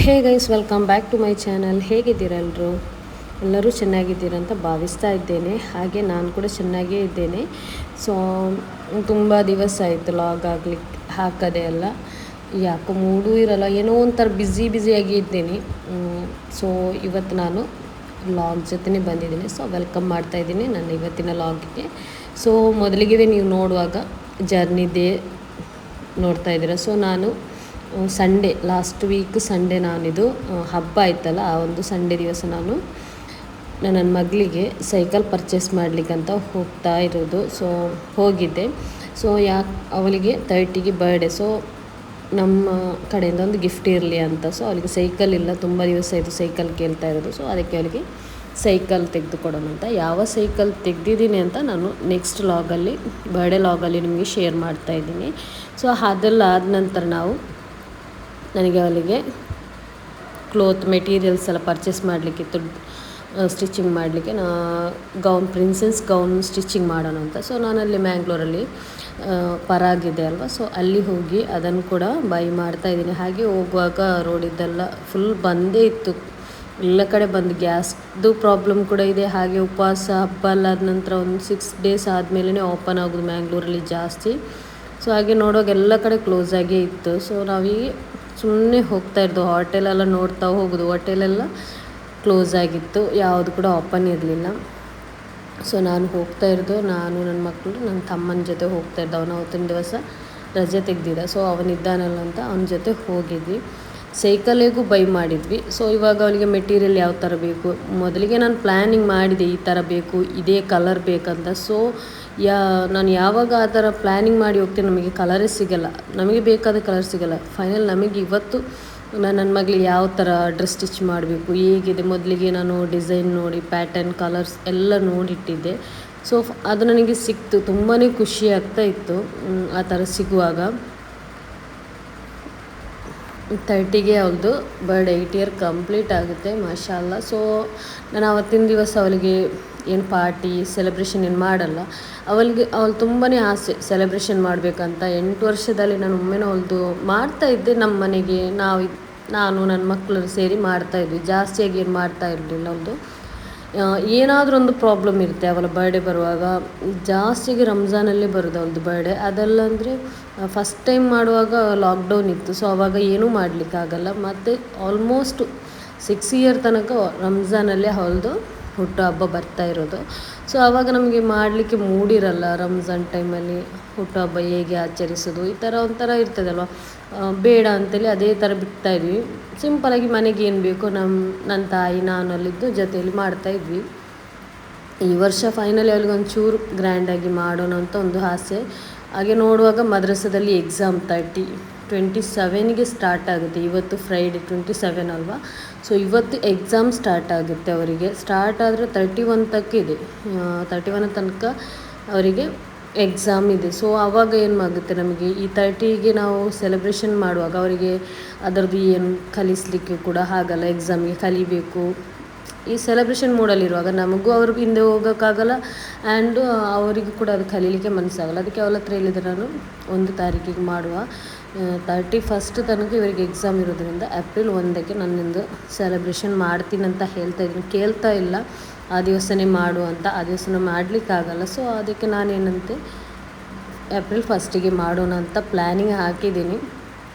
Hey guys, welcome back to my channel. ಹೇಗಿದ್ದೀರಾ ಎಲ್ಲರೂ ಚೆನ್ನಾಗಿದ್ದೀರಂತ ಭಾವಿಸ್ತಾ ಇದ್ದೇನೆ. ಹಾಗೆ ನಾನು ಕೂಡ ಚೆನ್ನಾಗೇ ಇದ್ದೇನೆ. ಸೊ ತುಂಬ ದಿವಸ ಆಯಿತು ಲಾಗ್ ಹಾಕದೆ ಎಲ್ಲ. ಯಾಕೋ ಮೂಡೂ ಇರಲ್ಲ, ಏನೋ ಒಂಥರ ಬ್ಯುಸಿಯಾಗಿ ಇದ್ದೇನೆ. ಸೊ ಇವತ್ತು ನಾನು ಲಾಗ್ ಜೊತೆ ಬಂದಿದ್ದೀನಿ. ಸೊ ವೆಲ್ಕಮ್ ಮಾಡ್ತಾಯಿದ್ದೀನಿ ನನ್ನ ಇವತ್ತಿನ ಲಾಗಿಗೆ. ಸೊ ಮೊದಲಿಗೆ ನೀವು ನೋಡುವಾಗ ಜರ್ನಿದೇ ನೋಡ್ತಾ ಇದ್ದೀರಾ. ಸೊ ನಾನು ಸಂಡೇ, ಲಾಸ್ಟ್ ವೀಕ್ ಸಂಡೇ ನಾನಿದು ಹಬ್ಬ ಆಯ್ತಲ್ಲ, ಆ ಒಂದು ಸಂಡೇ ದಿವಸ ನಾನು ನನ್ನ ಮಗಳಿಗೆ ಸೈಕಲ್ ಪರ್ಚೇಸ್ ಮಾಡಲಿಕ್ಕಂತ ಹೋಗ್ತಾ ಇರೋದು. ಸೊ ಹೋಗಿದ್ದೆ. ಸೊ ಅವಳಿಗೆ 30ಗೆ ಬರ್ಡೇ. ಸೊ ನಮ್ಮ ಕಡೆಯಿಂದ ಒಂದು ಗಿಫ್ಟ್ ಇರಲಿ ಅಂತ. ಸೊ ಅವಳಿಗೆ ಸೈಕಲ್ ಇಲ್ಲ, ತುಂಬ ದಿವಸ ಆಯಿತು ಸೈಕಲ್ ಕೇಳ್ತಾ ಇರೋದು. ಸೊ ಅದಕ್ಕೆ ಅವಳಿಗೆ ಸೈಕಲ್ ತೆಗೆದುಕೊಡೋಣ ಅಂತ. ಯಾವ ಸೈಕಲ್ ತೆಗೆದಿದ್ದೀನಿ ಅಂತ ನಾನು ನೆಕ್ಸ್ಟ್ ಲಾಗಲ್ಲಿ, ಬರ್ಡೇ ಲಾಗಲ್ಲಿ ನಿಮಗೆ ಶೇರ್ ಮಾಡ್ತಾಯಿದ್ದೀನಿ. ಸೊ ಅದೆಲ್ಲ ಆದ ನಂತರ ನನಗೆ ಅವಳಿಗೆ ಕ್ಲೋತ್ ಮೆಟೀರಿಯಲ್ಸ್ ಎಲ್ಲ ಪರ್ಚೇಸ್ ಮಾಡಲಿಕ್ಕಿತ್ತು, ಸ್ಟಿಚಿಂಗ್ ಮಾಡಲಿಕ್ಕೆ. ಪ್ರಿನ್ಸೆಸ್ ಗೌನ್ ಸ್ಟಿಚಿಂಗ್ ಮಾಡೋಣ ಅಂತ. ಸೊ ನಾನಲ್ಲಿ ಮ್ಯಾಂಗ್ಳೂರಲ್ಲಿ ಪರಾಗಿದೆ ಅಲ್ವಾ, ಸೊ ಅಲ್ಲಿ ಹೋಗಿ ಅದನ್ನು ಕೂಡ ಬೈ ಮಾಡ್ತಾಯಿದ್ದೀನಿ. ಹಾಗೆ ಹೋಗುವಾಗ ರೋಡಿದ್ದೆಲ್ಲ ಫುಲ್ ಬಂದೇ ಇತ್ತು, ಎಲ್ಲ ಕಡೆ ಬಂದು. ಗ್ಯಾಸ್ದು ಪ್ರಾಬ್ಲಮ್ ಕೂಡ ಇದೆ. ಹಾಗೆ ಉಪವಾಸ ಹಬ್ಬ ಎಲ್ಲ ಆದ ನಂತರ ಒಂದು 6 days ಆದಮೇಲೆ ಓಪನ್ ಆಗೋದು ಮ್ಯಾಂಗ್ಳೂರಲ್ಲಿ ಜಾಸ್ತಿ. ಸೊ ಹಾಗೆ ನೋಡುವಾಗ ಎಲ್ಲ ಕಡೆ ಕ್ಲೋಸ್ ಆಗೇ ಇತ್ತು. ಸೊ ನಾವೀಗ ಸುಮ್ಮನೆ ಹೋಗ್ತಾ ಇದ್ದು, ಹೋಟೆಲೆಲ್ಲ ನೋಡ್ತಾ ಹೋಗೋದು. ಹೋಟೆಲೆಲ್ಲ ಕ್ಲೋಸ್ ಆಗಿತ್ತು, ಯಾವುದು ಕೂಡ ಓಪನ್ ಇರಲಿಲ್ಲ. ಸೊ ನಾನು ಹೋಗ್ತಾ ಇರೋದು, ನಾನು ನನ್ನ ಮಕ್ಕಳು ನನ್ನ ತಮ್ಮನ ಜೊತೆ ಹೋಗ್ತಾ ಇದ್ದೆ. ಅವನು ಅವತ್ತಿನ ದಿವಸ ರಜೆ ತೆಗೆದಿದ್ದ. ಸೊ ಅವನಿದ್ದಾನಲ್ಲ ಅಂತ ಅವನ ಜೊತೆ ಹೋಗಿದ್ವಿ. ಸೈಕಲಿಗೂ ಬೈ ಮಾಡಿದ್ವಿ. ಸೊ ಇವಾಗ ಅವಳಿಗೆ ಮೆಟೀರಿಯಲ್ ಯಾವ ಥರ ಬೇಕು, ಮೊದಲಿಗೆ ನಾನು ಪ್ಲ್ಯಾನಿಂಗ್ ಮಾಡಿದೆ, ಈ ಥರ ಬೇಕು, ಇದೇ ಕಲರ್ ಬೇಕಂತ. ಸೊ ನಾನು ಯಾವಾಗ ಆ ಥರ ಪ್ಲ್ಯಾನಿಂಗ್ ಮಾಡಿ ಹೋಗ್ತೀನಿ, ನಮಗೆ ಕಲರೇ ಸಿಗೋಲ್ಲ, ನಮಗೆ ಬೇಕಾದ ಕಲರ್ ಸಿಗೋಲ್ಲ. ಫೈನಲ್ ನಮಗೆ ಇವತ್ತು ನನ್ನ ಮಗಳಿಗೆ ಯಾವ ಥರ ಡ್ರೆಸ್ ಸ್ಟಿಚ್ ಮಾಡಬೇಕು, ಹೇಗಿದೆ, ಮೊದಲಿಗೆ ನಾನು ಡಿಸೈನ್ ನೋಡಿ ಪ್ಯಾಟರ್ನ್ ಕಲರ್ಸ್ ಎಲ್ಲ ನೋಡಿಟ್ಟಿದ್ದೆ. ಸೊ ಅದು ನನಗೆ ಸಿಕ್ತು, ತುಂಬಾ ಖುಷಿ ಆಗ್ತಾ ಇತ್ತು ಆ ಥರ ಸಿಗುವಾಗ. 30ಗೆ ಅವಳದು ಬರ್ಡೇ, 8 year ಕಂಪ್ಲೀಟ್ ಆಗುತ್ತೆ, ಮಾಶಾಲ್ಲ. ಸೊ ನಾನು ಅವತ್ತಿನ ದಿವಸ ಅವಳಿಗೆ ಏನು ಪಾರ್ಟಿ ಸೆಲೆಬ್ರೇಷನ್ ಏನು ಮಾಡಲ್ಲ. ಅವಳು ತುಂಬಾ ಆಸೆ ಸೆಲೆಬ್ರೇಷನ್ ಮಾಡಬೇಕಂತ. 8 ವರ್ಷದಲ್ಲಿ ನಾನು ಒಮ್ಮೆನೂ ಅವಳದು ಮಾಡ್ತಾಯಿದ್ದೆ. ನಮ್ಮ ಮನೆಗೆ ನಾನು ನನ್ನ ಮಕ್ಕಳು ಸೇರಿ ಮಾಡ್ತಾಯಿದ್ವಿ, ಜಾಸ್ತಿಯಾಗಿ ಏನು ಮಾಡ್ತಾ ಇರಲಿಲ್ಲ. ಅವಳದು ಏನಾದರೂ ಒಂದು ಪ್ರಾಬ್ಲಮ್ ಇರುತ್ತೆ ಅವಳ ಬರ್ಡೇ ಬರುವಾಗ. ಜಾಸ್ತಿಯಾಗಿ ರಂಜಾನಲ್ಲೇ ಬರೋದು ಅವಳದು ಬರ್ಡೇ. ಅದೆಲ್ಲ ಅಂದರೆ ಫಸ್ಟ್ ಟೈಮ್ ಮಾಡುವಾಗ ಲಾಕ್ಡೌನ್ ಇತ್ತು. ಸೊ ಆವಾಗ ಏನೂ ಮಾಡಲಿಕ್ಕಾಗಲ್ಲ. ಮತ್ತು ಆಲ್ಮೋಸ್ಟ್ 6 year ತನಕ ರಂಜಾನಲ್ಲೇ ಅವಳದು ಹುಟ್ಟುಹಬ್ಬ ಬರ್ತಾ ಇರೋದು. ಸೊ ಆವಾಗ ನಮಗೆ ಮಾಡಲಿಕ್ಕೆ ಮೂಡಿರಲ್ಲ. ರಂಜಾನ್ ಟೈಮಲ್ಲಿ ಹುಟ್ಟುಹಬ್ಬ ಹೇಗೆ ಆಚರಿಸೋದು, ಈ ಥರ ಒಂಥರ ಇರ್ತದಲ್ವ, ಬೇಡ ಅಂತೇಳಿ ಅದೇ ಥರ ಬಿಡ್ತಾಯಿದ್ವಿ. ಸಿಂಪಲಾಗಿ ಮನೆಗೆ ಏನು ಬೇಕೋ ನನ್ನ ತಾಯಿ ನಾನು ಅಲ್ಲಿದ್ದು ಜೊತೆಯಲ್ಲಿ ಮಾಡ್ತಾಯಿದ್ವಿ. ಈ ವರ್ಷ ಫೈನಲಿ ಅವಳಿಗೆ ಒಂಚೂರು ಗ್ರ್ಯಾಂಡಾಗಿ ಮಾಡೋಣ ಅಂತ ಒಂದು ಆಸೆ. ಹಾಗೆ ನೋಡುವಾಗ ಮದ್ರಸಾದಲ್ಲಿ ಎಕ್ಸಾಮ್ 27ಗೆ ಸ್ಟಾರ್ಟ್ ಆಗುತ್ತೆ. ಇವತ್ತು ಫ್ರೈಡೇ 27 ಅಲ್ವಾ. ಸೊ ಇವತ್ತು ಎಕ್ಸಾಮ್ ಸ್ಟಾರ್ಟ್ ಆಗುತ್ತೆ ಅವರಿಗೆ. ಸ್ಟಾರ್ಟ್ ಆದರೆ 31 ಇದೆ, 31 ತನಕ ಅವರಿಗೆ ಎಕ್ಸಾಮ್ ಇದೆ. ಸೊ ಆವಾಗ ಏನು ಆಗುತ್ತೆ, ನಮಗೆ ಈ 30ಗೆ ನಾವು ಸೆಲೆಬ್ರೇಷನ್ ಮಾಡುವಾಗ ಅವರಿಗೆ ಅದರದ್ದು ಏನು ಕಲಿಸಲಿಕ್ಕೆ ಕೂಡ ಆಗಲ್ಲ. ಎಕ್ಸಾಮ್ಗೆ ಕಲಿಬೇಕು. ಈ ಸೆಲೆಬ್ರೇಷನ್ ಮೂಡಲ್ಲಿರುವಾಗ ನಮಗೂ ಅವ್ರ ಹಿಂದೆ ಹೋಗೋಕ್ಕಾಗಲ್ಲ, ಆ್ಯಂಡ್ ಅವರಿಗೂ ಕೂಡ ಅದು ಕಲೀಲಿಕ್ಕೆ ಮನಸ್ಸಾಗಲ್ಲ. ಅದಕ್ಕೆ ಅವಳ ಹತ್ರ ಹೇಳಿದರೆ ನಾನು 1 ತಾರೀಕಿಗೆ ಮಾಡುವ, 31st ತನಕ ಇವರಿಗೆ ಎಕ್ಸಾಮ್ ಇರೋದ್ರಿಂದ ಏಪ್ರಿಲ್ 1ಕ್ಕೆ ನನ್ನೊಂದು ಸೆಲೆಬ್ರೇಷನ್ ಮಾಡ್ತೀನಿ ಅಂತ ಹೇಳ್ತಾಯಿದ್ದೀನಿ. ಕೇಳ್ತಾ ಇಲ್ಲ ಆ ದಿವಸನೇ ಮಾಡು ಅಂತ. ಆ ದಿವಸನೇ ಮಾಡಲಿಕ್ಕಾಗಲ್ಲ. ಸೊ ಅದಕ್ಕೆ ನಾನೇನಂತೆ ಏಪ್ರಿಲ್ 1ಗೆ ಮಾಡೋಣ ಅಂತ ಪ್ಲ್ಯಾನಿಂಗ್ ಹಾಕಿದ್ದೀನಿ.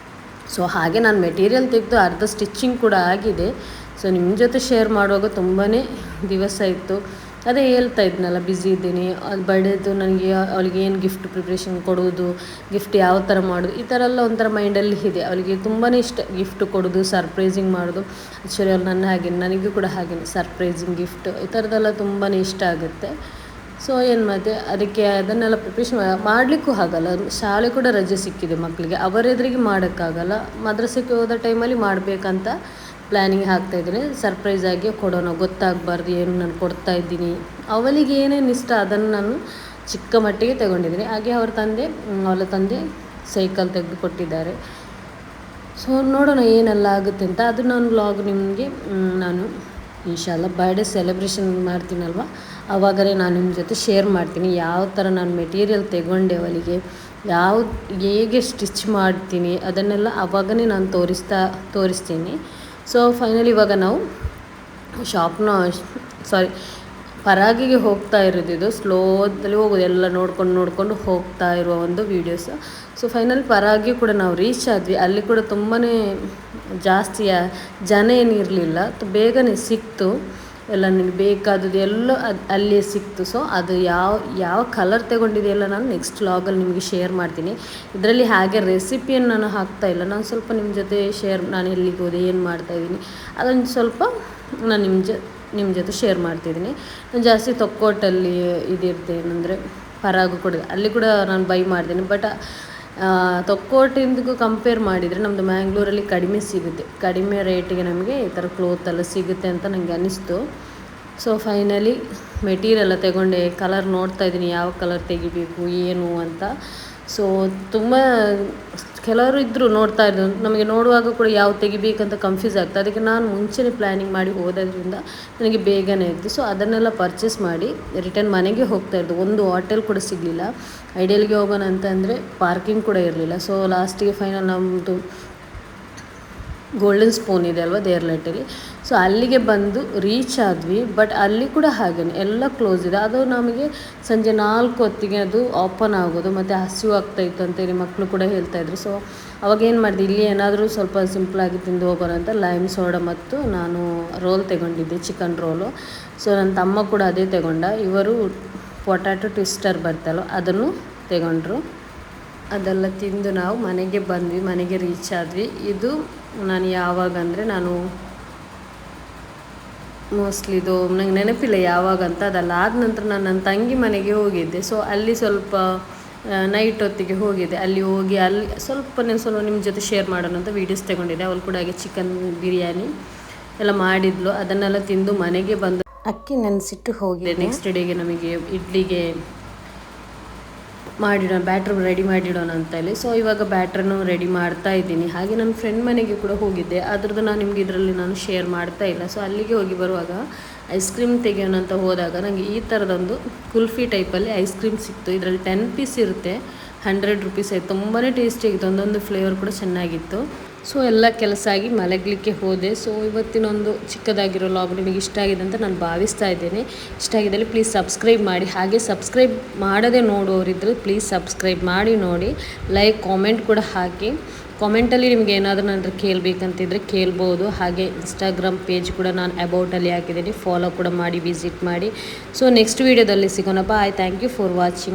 ಸೊ ಹಾಗೆ ನಾನು ಮೆಟೀರಿಯಲ್ ತೆಗೆದು ಅರ್ಧ ಸ್ಟಿಚ್ಚಿಂಗ್ ಕೂಡ ಆಗಿದೆ. ಸೊ ನಿಮ್ಮ ಜೊತೆ ಶೇರ್ ಮಾಡುವಾಗ ತುಂಬಾ ದಿವಸ ಇತ್ತು. ಅದೇ ಹೇಳ್ತಾ ಇದ್ನಲ್ಲ, ಬ್ಯುಸಿ ಇದ್ದೀನಿ. ಅದು ಬರ್ಡೇದು ನನಗೆ ಅವಳಿಗೆ ಏನು ಗಿಫ್ಟ್ ಪ್ರಿಪ್ರೇಷನ್ ಕೊಡೋದು, ಗಿಫ್ಟ್ ಯಾವ ಥರ ಮಾಡೋದು, ಈ ಥರ ಎಲ್ಲ ಒಂಥರ ಮೈಂಡಲ್ಲಿ ಇದೆ. ಅವಳಿಗೆ ತುಂಬಾ ಇಷ್ಟ ಗಿಫ್ಟ್ ಕೊಡೋದು, ಸರ್ಪ್ರೈಸಿಂಗ್ ಮಾಡೋದು. ಆ್ಯಕ್ಚುಲಿ ಅವಳು ನನ್ನ ಹಾಗೆ, ನನಗೂ ಕೂಡ ಹಾಗೆ ಸರ್ಪ್ರೈಸಿಂಗ್ ಗಿಫ್ಟ್ ಈ ಥರದ್ದೆಲ್ಲ ತುಂಬಾ ಇಷ್ಟ ಆಗುತ್ತೆ. ಸೊ ಏನು ಮತ್ತೆ ಅದಕ್ಕೆ ಅದನ್ನೆಲ್ಲ ಪ್ರಿಪ್ರೇಷನ್ ಮಾಡಲಿಕ್ಕೂ ಆಗಲ್ಲ. ಶಾಲೆ ಕೂಡ ರಜೆ ಸಿಕ್ಕಿದೆ ಮಕ್ಕಳಿಗೆ, ಅವರೆದುರಿಗೆ ಮಾಡೋಕ್ಕಾಗಲ್ಲ. ಮದ್ರಸಕ್ಕೆ ಹೋದ ಟೈಮಲ್ಲಿ ಮಾಡಬೇಕಂತ ಪ್ಲ್ಯಾನಿಂಗ್ ಹಾಕ್ತಾಯಿದ್ದೀನಿ. ಸರ್ಪ್ರೈಸಾಗಿ ಕೊಡೋಣ, ಗೊತ್ತಾಗಬಾರ್ದು ಏನು ನಾನು ಕೊಡ್ತಾಯಿದ್ದೀನಿ. ಅವಳಿಗೆ ಏನೇನು ಇಷ್ಟ ಅದನ್ನು ನಾನು ಚಿಕ್ಕ ಮಟ್ಟಿಗೆ ತಗೊಂಡಿದ್ದೀನಿ. ಹಾಗೆ ಅವಳ ತಂದೆ ಸೈಕಲ್ ತೆಗೆದು ಕೊಟ್ಟಿದ್ದಾರೆ. ಸೊ ನೋಡೋಣ ಏನೆಲ್ಲ ಆಗುತ್ತೆ ಅಂತ. ಅದು ನಾನು ವ್ಲಾಗ್ ನಿಮಗೆ ನಾನು ಇನ್ಶಾಲ್ಲ ಬರ್ಡೇ ಸೆಲೆಬ್ರೇಷನ್ ಮಾಡ್ತೀನಲ್ವ, ಆವಾಗಲೇ ನಾನು ನಿಮ್ಮ ಜೊತೆ ಶೇರ್ ಮಾಡ್ತೀನಿ. ಯಾವ ಥರ ನಾನು ಮೆಟೀರಿಯಲ್ ತೆಗೊಂಡೆ ಅವಳಿಗೆ, ಹೇಗೆ ಸ್ಟಿಚ್ ಮಾಡ್ತೀನಿ ಅದನ್ನೆಲ್ಲ ಆವಾಗಲೇ ನಾನು ತೋರಿಸ್ತೀನಿ. ಸೊ ಫೈನಲಿ ಇವಾಗ ನಾವು ಪರಾಗಿಗೆ ಹೋಗ್ತಾ ಇರೋದು. ಇದು ಸ್ಲೋದಲ್ಲಿ ಹೋಗೋದು, ಎಲ್ಲ ನೋಡ್ಕೊಂಡು ಹೋಗ್ತಾ ಇರುವ ಒಂದು ವೀಡಿಯೋಸ್. ಸೊ ಫೈನಲ್ ಪರಾಗಿ ಕೂಡ ನಾವು ರೀಚ್ ಆದ್ವಿ. ಅಲ್ಲಿ ಕೂಡ ತುಂಬಾ ಜಾಸ್ತಿ ಜನ ಏನಿರಲಿಲ್ಲ, ಬೇಗನೆ ಸಿಕ್ತು. ಎಲ್ಲ ನನಗೆ ಬೇಕಾದದ್ದು ಎಲ್ಲ ಅಲ್ಲಿಯೇ ಸಿಕ್ತು. ಸೊ ಅದು ಯಾವ ಕಲರ್ ತಗೊಂಡಿದೆಯಲ್ಲ ನಾನು ನೆಕ್ಸ್ಟ್ ವ್ಲಾಗಲ್ಲಿ ನಿಮಗೆ ಶೇರ್ ಮಾಡ್ತೀನಿ. ಇದರಲ್ಲಿ ಹಾಗೆ ರೆಸಿಪಿಯನ್ನು ನಾನು ಹಾಕ್ತಾ ಇಲ್ಲ, ನಾನು ಸ್ವಲ್ಪ ನಿಮ್ಮ ಜೊತೆ ನಾನು ಎಲ್ಲಿಗೆ ಹೋದೆ, ಏನು ಮಾಡ್ತಾಯಿದ್ದೀನಿ ಅದೊಂದು ಸ್ವಲ್ಪ ನಾನು ನಿಮ್ಮ ಜೊತೆ ಶೇರ್ ಮಾಡ್ತಿದ್ದೀನಿ. ನಾನು ಜಾಸ್ತಿ ತೊಕ್ಕೋಟಲ್ಲಿ ಇದಿರ್ತೆ ಏನಂದರೆ ಪರಾಗು ಕೂಡ, ಅಲ್ಲಿ ಕೂಡ ನಾನು ಬೈ ಮಾಡ್ತೀನಿ. ಬಟ್ ತೊಕ್ಕೋಟಿಂದಿಗೂ ಕಂಪೇರ್ ಮಾಡಿದರೆ ನಮ್ಮದು ಮ್ಯಾಂಗ್ಳೂರಲ್ಲಿ ಕಡಿಮೆ ಸಿಗುತ್ತೆ, ಕಡಿಮೆ ರೇಟಿಗೆ ನಮಗೆ ಈ ಥರ ಕ್ಲೋತ್ ಎಲ್ಲ ಸಿಗುತ್ತೆ ಅಂತ ನನಗೆ ಅನ್ನಿಸ್ತು. ಸೊ ಫೈನಲಿ ಮೆಟೀರಿಯಲ್ ತಗೊಂಡೆ, ಕಲರ್ ನೋಡ್ತಾ ಇದ್ದೀನಿ ಯಾವ ಕಲರ್ ತೆಗಿಬೇಕು ಏನು ಅಂತ. ಸೊ ತುಂಬ ಕೆಲವರು ಇದ್ದರು ನೋಡ್ತಾ ಇದ್ದು, ನಮಗೆ ನೋಡುವಾಗ ಕೂಡ ಯಾವ ತೆಗಿಬೇಕಂತ ಕನ್ಫ್ಯೂಸ್ ಆಗ್ತದೆ. ಅದಕ್ಕೆ ನಾನು ಮುಂಚೆನೇ ಪ್ಲ್ಯಾನಿಂಗ್ ಮಾಡಿ ಹೋಗೋದ್ರಿಂದ ನನಗೆ ಬೇಗನೆ ಇತ್ತು. ಸೊ ಅದನ್ನೆಲ್ಲ ಪರ್ಚೇಸ್ ಮಾಡಿ ರಿಟರ್ನ್ ಮನೆಗೆ ಹೋಗ್ತಾ ಇದ್ದು. ಒಂದು ಹೋಟೆಲ್ ಕೂಡ ಸಿಗಲಿಲ್ಲ. ಐಡಿಯಲ್ಗೆ ಹೋಗೋಣ ಅಂತಂದರೆ ಪಾರ್ಕಿಂಗ್ ಕೂಡ ಇರಲಿಲ್ಲ. ಸೊ ಲಾಸ್ಟಿಗೆ ಫೈನಲ್ ನಮ್ಮದು ಗೋಲ್ಡನ್ ಸ್ಪೂನ್ ಇದೆ ಅಲ್ವಾ ದೇರ್ಲೆಟ್ಟಲ್ಲಿ, ಸೊ ಅಲ್ಲಿಗೆ ಬಂದು ರೀಚ್ ಆದ್ವಿ. ಬಟ್ ಅಲ್ಲಿ ಕೂಡ ಹಾಗೇ ಎಲ್ಲ ಕ್ಲೋಸ್ ಇದೆ. ಅದು ನಮಗೆ ಸಂಜೆ 4 ಹೊತ್ತಿಗೆ ಅದು ಓಪನ್ ಆಗೋದು, ಮತ್ತು ಹಸಿವು ಆಗ್ತಾಯಿತ್ತು ಅಂತೇಳಿ ಮಕ್ಕಳು ಕೂಡ ಹೇಳ್ತಾಯಿದ್ರು. ಸೊ ಅವಾಗ ಏನು ಮಾಡಿದೆ, ಇಲ್ಲಿ ಏನಾದರೂ ಸ್ವಲ್ಪ ಸಿಂಪಲಾಗಿ ತಿಂದು ಹೋಗೋಣ ಅಂತ ಲೈಮ್ ಸೋಡಾ ಮತ್ತು ನಾನು ರೋಲ್ ತಗೊಂಡಿದ್ದೆ, ಚಿಕನ್ ರೋಲು. ಸೊ ನನ್ನ ತಮ್ಮ ಕೂಡ ಅದೇ ತಗೊಂಡ. ಇವರು ಪೊಟ್ಯಾಟೊ ಟ್ವಿಸ್ಟರ್ ಬರ್ತಲ್ಲ ಅದನ್ನು ತಗೊಂಡ್ರು. ಅದೆಲ್ಲ ತಿಂದು ನಾವು ಮನೆಗೆ ಬಂದ್ವಿ, ಮನೆಗೆ ರೀಚ್ ಆದ್ವಿ. ಇದು ನಾನು ಯಾವಾಗ ಅಂದರೆ ನಾನು ಮೋಸ್ಟ್ಲಿ ಇದು ನಂಗೆ ನೆನಪಿಲ್ಲ ಯಾವಾಗಂತ. ಅದಲ್ಲ ಆದ ನಂತರ ನಾನು ನನ್ನ ತಂಗಿ ಮನೆಗೆ ಹೋಗಿದ್ದೆ. ಸೊ ಅಲ್ಲಿ ಸ್ವಲ್ಪ ನೈಟ್ ಹೊತ್ತಿಗೆ ಹೋಗಿದ್ದೆ. ಅಲ್ಲಿ ಹೋಗಿ ಅಲ್ಲಿ ಸ್ವಲ್ಪ ನಿಮ್ಮ ಜೊತೆ ಶೇರ್ ಮಾಡೋಣ ಅಂತ ವೀಡಿಯೋಸ್ ತಗೊಂಡಿದ್ದೆ. ಅವಳು ಕೂಡ ಹಾಗೆ ಚಿಕನ್ ಬಿರಿಯಾನಿ ಎಲ್ಲ ಮಾಡಿದ್ಲು. ಅದನ್ನೆಲ್ಲ ತಿಂದು ಮನೆಗೆ ಬಂದು ಅಕ್ಕಿ ನೆನೆಸಿಟ್ಟು ಹೋಗಿದೆ. ನೆಕ್ಸ್ಟ್ ಡೇಗೆ ನಮಗೆ ಇಡ್ಲಿಗೆ ಬ್ಯಾಟ್ರ್ ರೆಡಿ ಮಾಡಿಡೋಣ ಅಂತ ಹೇಳಿ. ಸೊ ಇವಾಗ ಬ್ಯಾಟ್ರನ್ನು ರೆಡಿ ಮಾಡ್ತಾ ಇದ್ದೀನಿ. ಹಾಗೆ ನನ್ನ ಫ್ರೆಂಡ್ ಮನೆಗೆ ಕೂಡ ಹೋಗಿದ್ದೆ, ಅದ್ರದ್ದು ನಾನು ನಿಮಗೆ ಇದರಲ್ಲಿ ನಾನು ಶೇರ್ ಮಾಡ್ತಾ ಇಲ್ಲ. ಸೊ ಅಲ್ಲಿಗೆ ಹೋಗಿ ಬರುವಾಗ ಐಸ್ ಕ್ರೀಮ್ ತೆಗೆಯೋಣ ಅಂತ ಹೋದಾಗ ನನಗೆ ಈ ಥರದೊಂದು ಕುಲ್ಫಿ ಟೈಪಲ್ಲಿ ಐಸ್ ಕ್ರೀಮ್ ಸಿಕ್ತು. ಇದರಲ್ಲಿ 10 ಪೀಸ್ ಇರುತ್ತೆ, 100 ರುಪೀಸ್ ಆಯಿತು. ತುಂಬಾ ಟೇಸ್ಟಿಯಾಗಿತ್ತು, ಒಂದೊಂದು ಫ್ಲೇವರ್ ಕೂಡ ಚೆನ್ನಾಗಿತ್ತು. ಸೊ ಎಲ್ಲ ಕೆಲಸ ಆಗಿ ಮಲಗಲಿಕ್ಕೆ ಹೋದೆ. ಸೊ ಇವತ್ತಿನೊಂದು ಚಿಕ್ಕದಾಗಿರೋ ಲಾಗ್ ನಿಮಗೆ ಇಷ್ಟ ಆಗಿದೆ ಅಂತ ನಾನು ಭಾವಿಸ್ತಾ ಇದ್ದೇನೆ. ಇಷ್ಟ ಆಗಿದ್ದಲ್ಲಿ ಪ್ಲೀಸ್ ಸಬ್ಸ್ಕ್ರೈಬ್ ಮಾಡಿ. ಹಾಗೆ ಸಬ್ಸ್ಕ್ರೈಬ್ ಮಾಡದೆ ನೋಡೋರಿದ್ದರೆ ಪ್ಲೀಸ್ ಸಬ್ಸ್ಕ್ರೈಬ್ ಮಾಡಿ ನೋಡಿ. ಲೈಕ್ ಕಾಮೆಂಟ್ ಕೂಡ ಹಾಕಿ. ಕಾಮೆಂಟಲ್ಲಿ ನಿಮಗೆ ಏನಾದರೂ ನನ್ನ ಕೇಳಬೇಕಂತಿದ್ರೆ ಕೇಳ್ಬೋದು. ಹಾಗೆ ಇನ್ಸ್ಟಾಗ್ರಾಮ್ ಪೇಜ್ ಕೂಡ ನಾನು ಅಬೌಟಲ್ಲಿ ಹಾಕಿದ್ದೀನಿ, ಫಾಲೋ ಕೂಡ ಮಾಡಿ, ವಿಸಿಟ್ ಮಾಡಿ. ಸೊ ನೆಕ್ಸ್ಟ್ ವೀಡಿಯೋದಲ್ಲಿ ಸಿಗೋಣ. ಬಾಯ್, ಥ್ಯಾಂಕ್ ಯು ಫಾರ್ ವಾಚಿಂಗ್.